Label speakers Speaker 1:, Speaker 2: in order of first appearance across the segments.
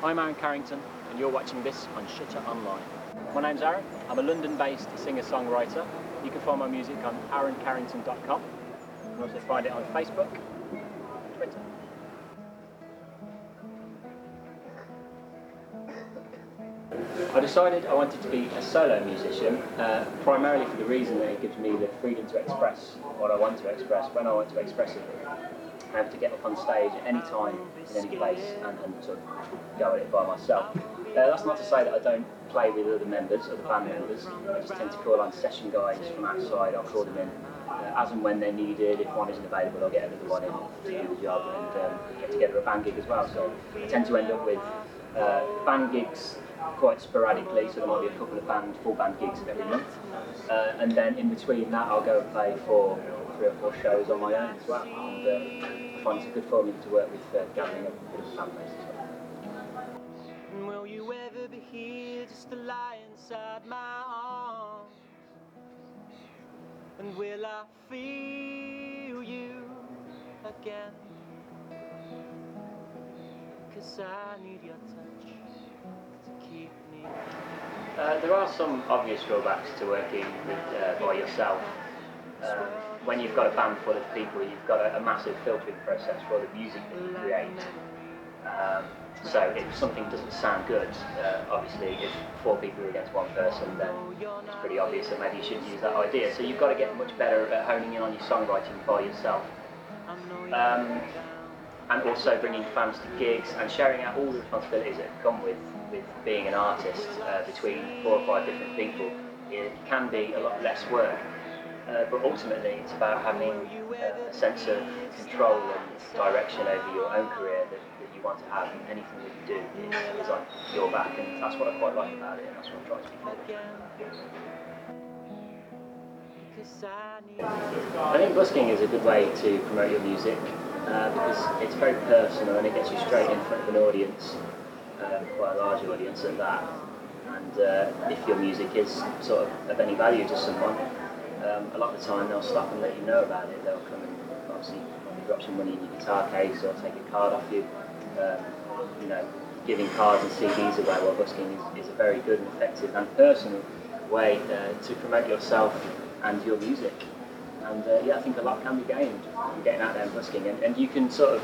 Speaker 1: I'm Aaron Carrington, and you're watching this on Shutter Online. My name's Aaron. I'm a London-based singer-songwriter. You can find my music on aaroncarrington.com. You can also find it on Facebook and Twitter. I decided I wanted to be a solo musician, primarily for the reason that it gives me the freedom to express what I want to express, when I want to express it. I have to get up on stage at any time, in any place, and sort of go at it by myself. That's not to say that I don't play with other members, other band members. I just tend to call on session guys from outside. I'll call them in as and when they're needed. If one isn't available, I'll get another one in to do the job and get together a band gig as well. So I tend to end up with band gigs quite sporadically, so there might be a couple of full band gigs every month. And then in between that, I'll go and play for 3 or 4 shows on my own as well. And I find it's a good formula to work with gathering up a bit of a fan base as well.
Speaker 2: Will you ever be here just to lie inside my arms? And will I feel you again? 'Cause I need your touch to keep me.
Speaker 1: There are some obvious drawbacks to working with, by yourself. When you've got a band full of people, you've got a massive filtering process for the music that you create. So if something doesn't sound good, obviously if 4 people are against 1 person, then it's pretty obvious that maybe you shouldn't use that idea. So you've got to get much better at honing in on your songwriting by yourself. And also bringing fans to gigs and sharing out all the responsibilities that come with being an artist between 4 or 5 different people. It can be a lot less work. But ultimately, it's about having a sense of control and direction over your own career that you want to have. And anything that you do is on your back, and that's what I quite like about it, and that's what I try to be for. I think busking is a good way to promote your music because it's very personal and it gets you straight in front of an audience, quite a large audience at that. And if your music is sort of any value to someone, a lot of the time they'll stop and let you know about it. They'll come and obviously drop some money in your guitar case or take a card off you. Giving cards and CDs away while busking is a very good and effective and personal way to promote yourself and your music. And I think a lot can be gained from getting out there and busking. And you can sort of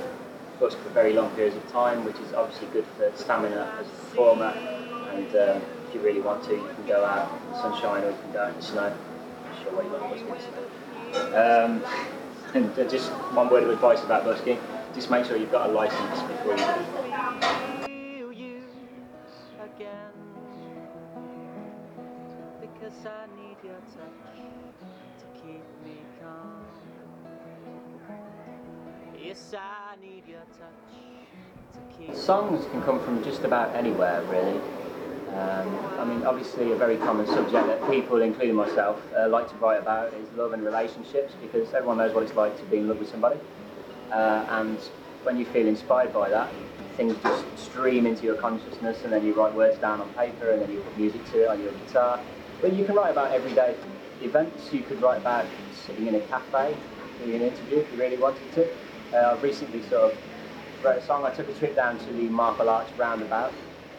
Speaker 1: busk for very long periods of time, which is obviously good for stamina as a performer. And if you really want to, you can go out in the sunshine or you can go out in the snow. Sure what you want busking. And just one word of advice about busking: just make sure you've got a license before you do.
Speaker 2: Because I need your touch to keep me calm. Yes, I need your touch to keep.
Speaker 1: Songs can come from just about anywhere, really. Obviously a very common subject that people, including myself, like to write about is love and relationships, because everyone knows what it's like to be in love with somebody. And when you feel inspired by that, things just stream into your consciousness, and then you write words down on paper, and then you put music to it on your guitar. But you can write about everyday events. You could write about sitting in a cafe, doing an interview if you really wanted to. I've recently sort of wrote a song. I took a trip down to the Marble Arch roundabout.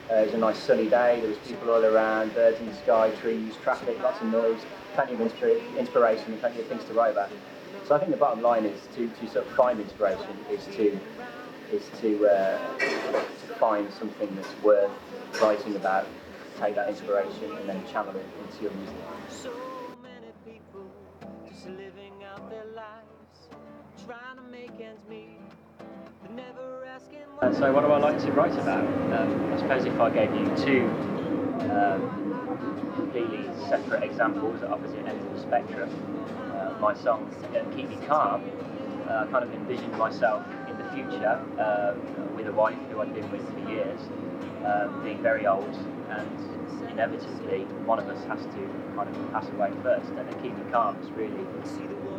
Speaker 1: It was a nice sunny day, there was people all around, birds in the sky, trees, traffic, lots of noise, plenty of inspiration and plenty of things to write about. So I think the bottom line is to sort of find inspiration, is to find something that's worth writing about, take that inspiration and then channel it into your music.
Speaker 2: So many people just living out their lives, trying to make ends meet.
Speaker 1: So what do I like to write about? I suppose if I gave you 2 completely separate examples at opposite ends of the spectrum, my song Keep Me Calm, I kind of envisioned myself in the future with a wife who I'd been with for years, being very old, and inevitably one of us has to kind of pass away first, and then Keep Me Calm is really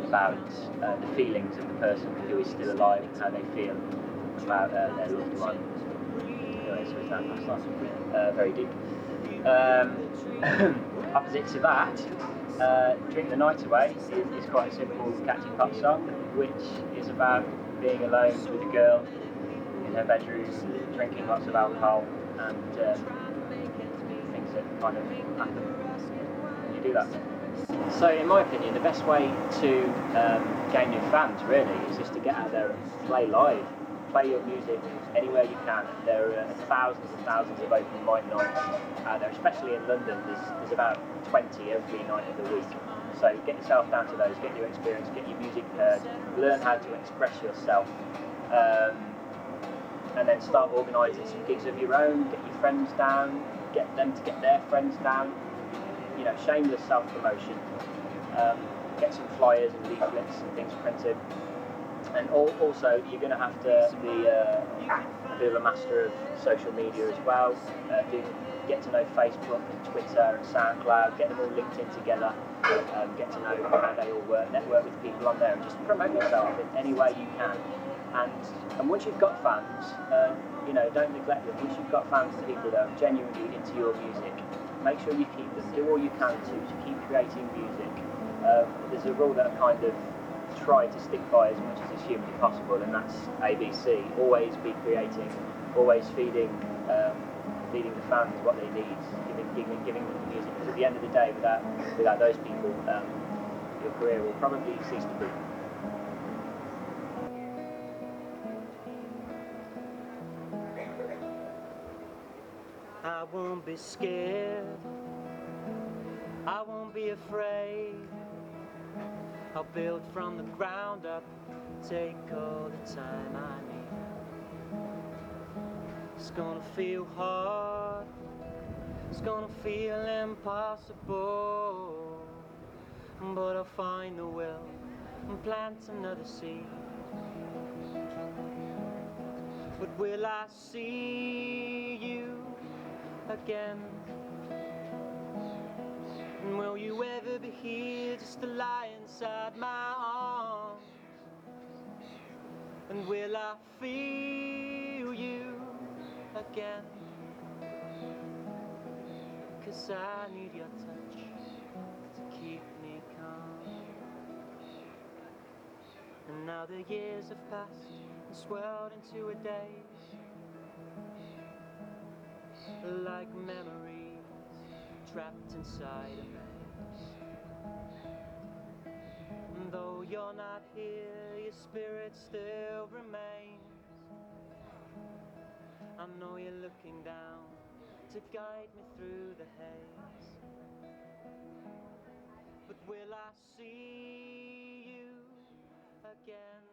Speaker 1: about the feelings of the person who is still alive and how they feel about their loved one. Anyway, so it's down past that. Very deep. Opposite to that, Drink the Night Away is quite a simple, catchy pop song, which is about being alone with a girl in her bedroom, drinking lots of alcohol, and things that kind of happen when you do that. So in my opinion, the best way to gain new fans really is just to get out there and play live. Play your music anywhere you can. There are thousands and thousands of open mic nights out there, especially in London. There's about 20 every night of the week. So get yourself down to those, get your experience, get your music heard, learn how to express yourself, and then start organising some gigs of your own, get your friends down, get them to get their friends down. You know, shameless self-promotion. Get some flyers and leaflets and things printed. And also, you're going to have to be a bit of a master of social media as well. Get to know Facebook and Twitter and SoundCloud, get them all linked in together, get to know how they all work, network with people on there, and just promote yourself in any way you can. And once you've got fans, you know, don't neglect them. Once you've got fans and people that are genuinely into your music, make sure you keep them. Do all you can to keep creating music. There's a rule that I kind of try to stick by as much as is humanly possible, and that's ABC. Always be creating, always feeding the fans what they need, giving them the music. Because at the end of the day, without those people, your career will probably cease to be.
Speaker 2: I won't be scared, I won't be afraid. I'll build from the ground up, take all the time I need. It's gonna feel hard, it's gonna feel impossible, but I'll find the will and plant another seed. But will I see you again? And will you ever be here just to lie inside my arms? And will I feel you again? 'Cause I need your touch to keep me calm. And now the years have passed and swelled into a daze, like memories trapped inside a maze. And though you're not here, your spirit still remains. I know you're looking down to guide me through the haze. But will I see you again?